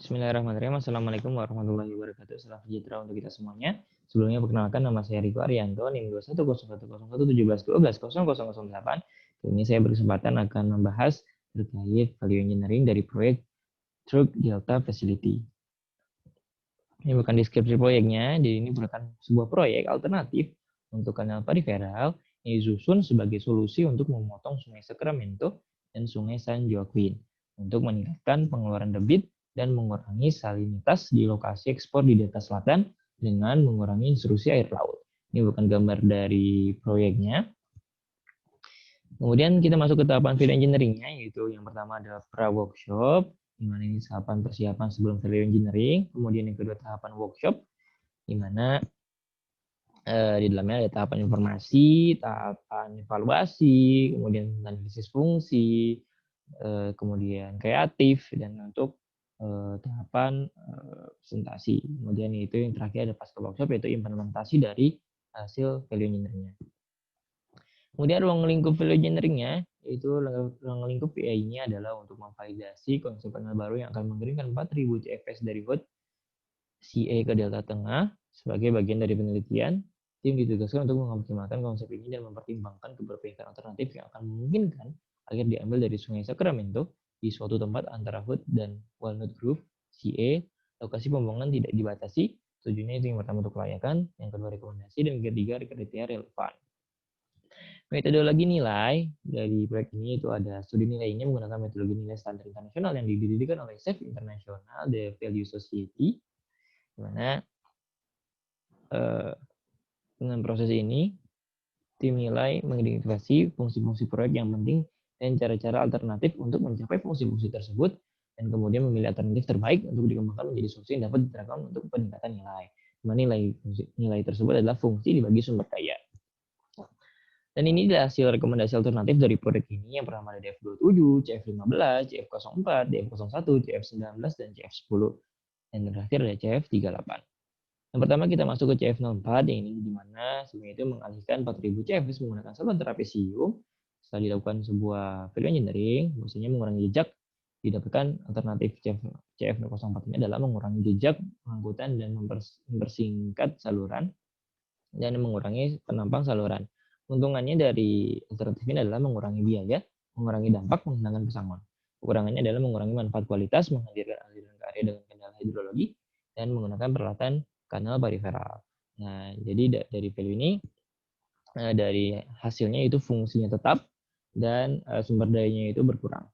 Bismillahirrahmanirrahim. Assalamualaikum warahmatullahi wabarakatuh. Salam sejahtera untuk kita semuanya. Sebelumnya perkenalkan, nama saya Riko Arianto, NIM 21010117120008. Kali ini saya berkesempatan akan membahas terkait value engineering dari proyek Truk Delta Facility. Ini bukan deskripsi proyeknya, jadi ini merupakan sebuah proyek alternatif untuk kanal periferal yang disusun sebagai solusi untuk memotong Sungai Sacramento dan Sungai San Joaquin untuk meningkatkan pengeluaran debit dan mengurangi salinitas di lokasi ekspor di Delta Selatan dengan mengurangi intrusi air laut. Ini bukan gambar dari proyeknya. Kemudian kita masuk ke tahapan value engineering-nya, yaitu yang pertama adalah pra-workshop, di mana ini tahapan persiapan sebelum value engineering. Kemudian yang kedua tahapan workshop, di mana di dalamnya ada tahapan informasi, tahapan evaluasi, kemudian analisis fungsi, kemudian kreatif, dan untuk tahapan presentasi. Kemudian itu yang terakhir ada pasca workshop, yaitu implementasi dari hasil value engineering-nya. Kemudian ruang lingkup value engineering-nya, yaitu ruang lingkup VI-nya adalah untuk memvalidasi konsep panel baru yang akan mengirimkan 4000 CFS dari HOT CA ke Delta Tengah sebagai bagian dari penelitian. Tim ditugaskan untuk mengoptimalkan konsep ini dan mempertimbangkan keberpihakan alternatif yang akan memungkinkan agar diambil dari Sungai Sacramento di suatu tempat antara Hood dan Walnut Grove, CA. Lokasi pembuangan tidak dibatasi. Tujuannya itu yang pertama untuk kelayakan, yang kedua rekomendasi, dan yang ketiga kriteria relevan. Metodologi nilai dari proyek ini itu ada studi nilainya menggunakan metodologi nilai standar internasional yang didirikan oleh SAFE International, The Value Society, di mana dengan proses ini tim nilai mengidentifikasi fungsi-fungsi proyek yang penting dan cara-cara alternatif untuk mencapai fungsi-fungsi tersebut, dan kemudian memilih alternatif terbaik untuk dikembangkan menjadi solusi yang dapat diterapkan untuk peningkatan nilai. Nilai tersebut adalah fungsi dibagi sumber daya. Dan ini adalah hasil rekomendasi alternatif dari proyek ini yang pertama ada DF27, CF15, CF04, DF01, CF19, dan CF10. Dan terakhir ada CF38. Yang pertama kita masuk ke CF04, yang ini di mana sebenarnya itu mengalihkan 4000 CFS menggunakan saluran trapesium. Setelah dilakukan sebuah value engineering, maksudnya mengurangi jejak, didapatkan alternatif CF04 ini adalah mengurangi jejak pengangkutan dan mempersingkat saluran dan mengurangi penampang saluran. Keuntungannya dari alternatif ini adalah mengurangi biaya, mengurangi dampak, menghilangkan pesangon. Kekurangannya adalah mengurangi manfaat kualitas, menghadirkan aliran ke area dengan kendala hidrologi, dan menggunakan peralatan kanal periferal. Nah, jadi dari value ini, dari hasilnya itu fungsinya tetap dan sumber dayanya itu berkurang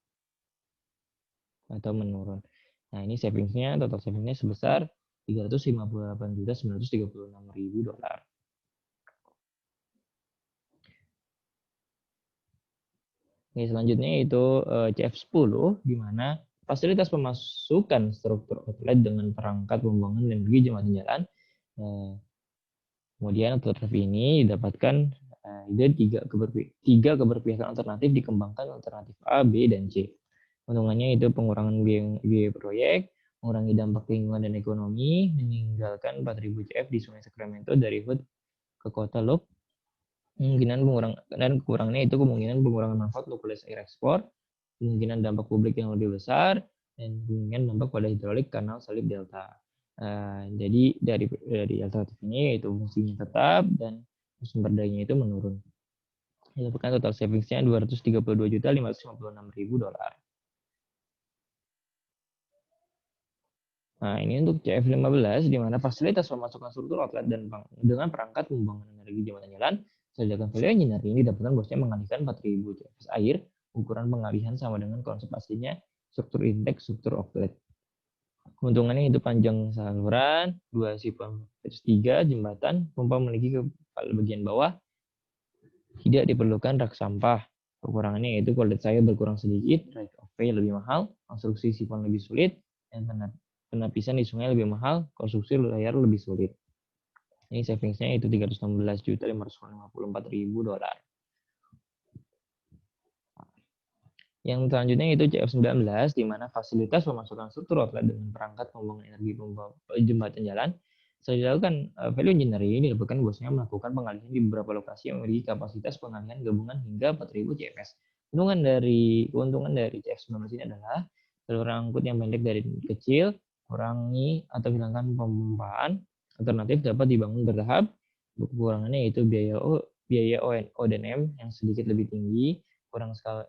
atau menurun. Nah, ini savingsnya, total savingsnya sebesar $358.936.000. Oke, selanjutnya itu CF10, di mana fasilitas pemasukan struktur outlet dengan perangkat pembuangan energi jembatan jalan. Kemudian alternatif ini didapatkan dari tiga keberpihakan alternatif dikembangkan alternatif A, B, dan C. Keuntungannya itu pengurangan biaya proyek, mengurangi dampak lingkungan dan ekonomi, meninggalkan 4000 CF di Sungai Sacramento dari Hood ke kota Loop. Kekurangannya itu kemungkinan pengurangan manfaat lokalisasi air ekspor, kemungkinan dampak publik yang lebih besar, dan kemungkinan dampak pada hidrolik kanal salib delta. Jadi dari alternatif ini yaitu fungsinya tetap dan sumber dayanya itu menurun. Dilakukan total savingsnya $232.556.000. Nah, ini untuk CF15, di mana fasilitas pemasukan struktur outlet dan dengan perangkat pembuangan energi jembatan jalan, sedangkan value engineering didapatkan bosnya mengalihkan 4000 CFS air, ukuran pengalihan sama dengan konsep aslinya struktur intake, struktur outlet. Keuntungannya itu panjang saluran, 2 sifon 3 jembatan, pompa memiliki kepala bagian bawah, tidak diperlukan rak sampah. Kekurangannya yaitu kualitas air berkurang sedikit, rate of pay lebih mahal, konstruksi sifon lebih sulit, dan penapisan di sungai lebih mahal, konstruksi layar lebih sulit. Ini savingsnya itu $316.554.000. Yang selanjutnya itu CF19, di mana fasilitas pemasukan struktur outlet dengan perangkat pembuangan energi jembatan jalan. Setelah dilakukan value engineering, dilakukan bosnya melakukan pengalihan di beberapa lokasi yang memiliki kapasitas pengalihan gabungan hingga 4000 CFS. Keuntungan dari CF19 ini adalah saluran angkut yang pendek dari kecil, kurangi atau hilangkan pemompaan alternatif dapat dibangun bertahap. Kekurangannya yaitu biaya O dan M yang sedikit lebih tinggi, kurang skala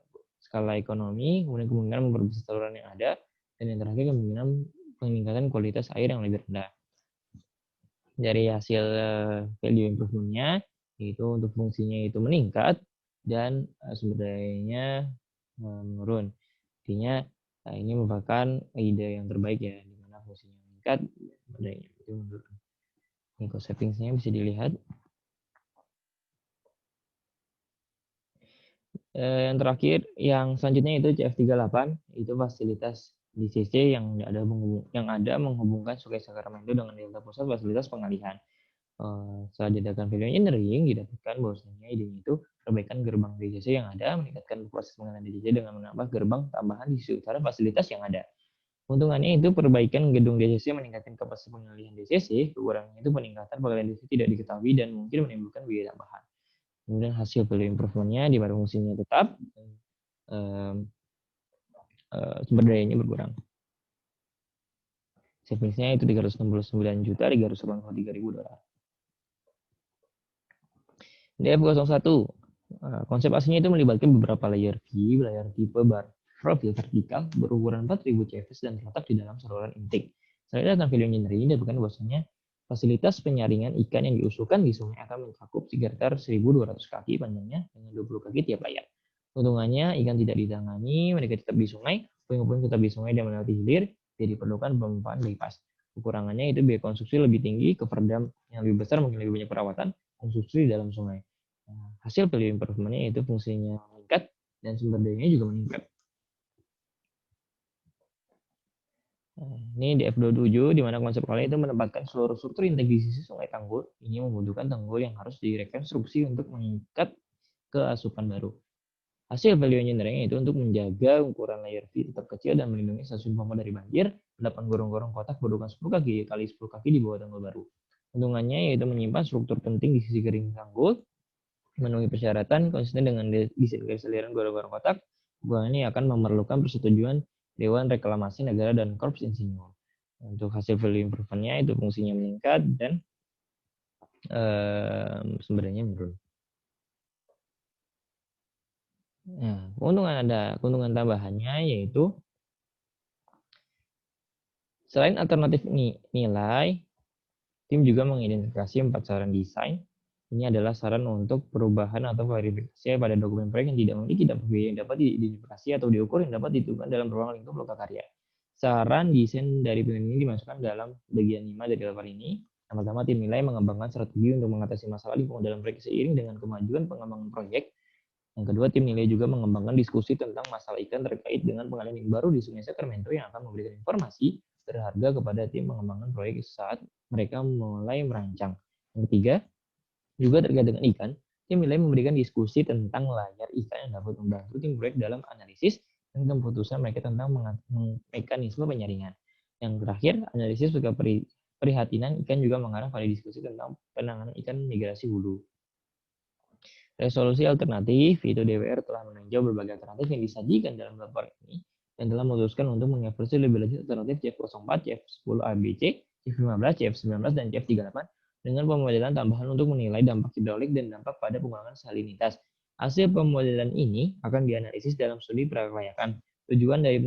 ekonomi, kemudian kemungkinan memperbesar saluran yang ada, dan yang terakhir kemungkinan peningkatan kualitas air yang lebih rendah. Dari hasil value improvement-nya, yaitu untuk fungsinya itu meningkat dan sumber dayanya menurun. Artinya ini merupakan ide yang terbaik ya, di mana fungsinya meningkat, sumber dayanya itu menurun. Ini cost savings-nya bisa dilihat. Yang terakhir, yang selanjutnya itu CF38, itu fasilitas DCC yang ada menghubungkan Sungai Sacramento dengan delta pusat fasilitas pengalihan. Setelah diadakan value engineering, didapatkan bahwasanya idenya itu perbaikan gerbang DCC yang ada, meningkatkan proses pengalihan DCC dengan menambah gerbang tambahan di sisi utara fasilitas yang ada. Keuntungannya itu perbaikan gedung DCC meningkatkan kapasitas pengalihan DCC, kekurangannya itu peningkatan pengalihan DCC tidak diketahui dan mungkin menimbulkan biaya tambahan. Kemudian hasil value improvement-nya di mana fungsinya tetap, sumber dayanya berkurang. Savings-nya itu 369.383.000 dolar. DF01, konsep aslinya itu melibatkan beberapa layer tipe bar profil vertikal berukuran 4000 CFS dan terletak di dalam saluran intake. Selain datang value engineering, didapatkan bahwasanya fasilitas penyaringan ikan yang diusulkan di sungai akan mencakup sekitar 1.200 kaki panjangnya dengan 20 kaki tiap layar. Keuntungannya, ikan tidak ditangani, mereka tetap di sungai, puing-puing tetap di sungai dan melewati hilir, jadi diperlukan pemompaan bypass. Kekurangannya itu biaya konstruksi lebih tinggi, cover dam yang lebih besar, mungkin lebih banyak perawatan, konstruksi di dalam sungai. Hasil value improvement-nya itu fungsinya meningkat dan sumber dayanya juga meningkat. Ini di F27, di mana konsep kali itu menempatkan seluruh struktur intake di sisi sungai Tanggul. Ini membutuhkan tanggul yang harus direkonstruksi untuk mengikat ke asupan baru. Hasil value engineering itu untuk menjaga ukuran layer V tetap kecil dan melindungi stasiun pompa dari banjir, 8 gorong-gorong kotak berukuran 10 kaki kali 10 kaki di bawah tanggul baru. Untungannya yaitu menyimpan struktur penting di sisi kering tanggul, memenuhi persyaratan konsisten dengan desain garis aliran gorong-gorong kotak. Hubungan ini akan memerlukan persetujuan Dewan Reklamasi Negara dan Korps Insinyur. Untuk hasil value improvement-nya itu fungsinya meningkat dan sumber dayanya menurun. Nah, keuntungan tambahannya yaitu selain alternatif nilai, tim juga mengidentifikasi 4 saran desain. Ini adalah saran untuk perubahan atau verifikasi pada dokumen proyek yang tidak memiliki dampak biaya yang dapat diidentifikasi atau diukur yang dapat ditentukan dalam ruang lingkup lokakarya. Saran desain dari penelitian ini dimasukkan dalam bagian 5 dari level ini. Pertama, tim nilai mengembangkan strategi untuk mengatasi masalah lingkungan dalam proyek seiring dengan kemajuan pengembangan proyek. Yang kedua, tim nilai juga mengembangkan diskusi tentang masalah ikan terkait dengan pengalihan yang baru di Sungai Sacramento yang akan memberikan informasi berharga kepada tim mengembangkan proyek saat mereka mulai merancang. Yang ketiga, juga terkait dengan ikan, tim nilai memberikan diskusi tentang layar ikan yang dapat membantu tim proyek dalam analisis dan keputusan mereka tentang mekanisme penyaringan. Yang terakhir, analisis perhatian ikan juga mengarah pada diskusi tentang penanganan ikan migrasi hulu. Resolusi alternatif, itu DWR telah meninjau berbagai alternatif yang disajikan dalam laporan ini dan telah memutuskan untuk mengevaluasi lebih lanjut alternatif CF04, CF10 ABC, CF15, CF19, dan CF38 dengan pemodelan tambahan untuk menilai dampak hidrolik dan dampak pada pengurangan salinitas. Hasil pemodelan ini akan dianalisis dalam studi prakelayakan. Tujuan dari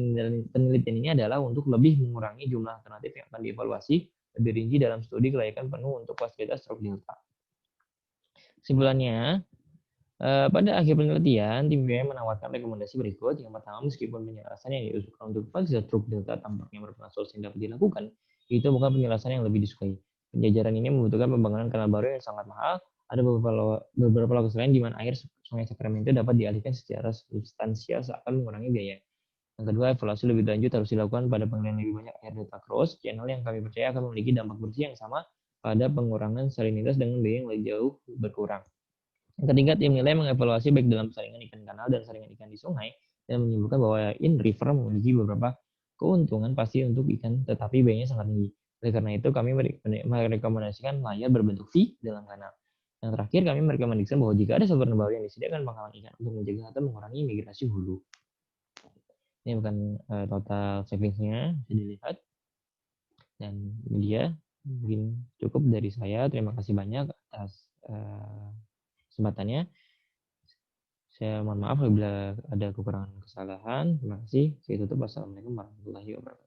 penelitian ini adalah untuk lebih mengurangi jumlah alternatif yang akan dievaluasi lebih rinci dalam studi kelayakan penuh untuk fasilitas stroke delta. Kesimpulannya, pada akhir penelitian, tim BIM menawarkan rekomendasi berikut. Yang pertama, meskipun penjelasan yang diusulkan untuk fasilitas stroke delta tampaknya merupakan solusi yang dapat dilakukan, itu bukan penjelasan yang lebih disukai. Penjajaran ini membutuhkan pembangunan kanal baru yang sangat mahal. Ada beberapa lokasi lain di mana air Sungai Sacramento dapat dialihkan secara substansial seakan mengurangi biaya. Yang kedua, evaluasi lebih lanjut harus dilakukan pada pengalihan lebih banyak air delta cross channel yang kami percaya akan memiliki dampak bersih yang sama pada pengurangan salinitas dengan biaya yang lebih jauh berkurang. Yang ketiga, tim nilai mengevaluasi baik dalam saringan ikan kanal dan saringan ikan di sungai dan menyimpulkan bahwa in-river memiliki beberapa keuntungan pasti untuk ikan, tetapi biayanya sangat tinggi. Oleh karena itu, kami merekomendasikan layar berbentuk V dalam kanal. Yang terakhir, kami merekomendasikan bahwa jika ada sumber baru yang disediakan penghalang ikan untuk menjaga atau mengurangi migrasi hulu. Ini bukan total savings-nya, bisa dilihat. Dan dia mungkin cukup dari saya. Terima kasih banyak atas kesempatannya. Saya mohon maaf apabila ada kekurangan kesalahan. Terima kasih. Saya tutup. Wassalamualaikum warahmatullahi wabarakatuh.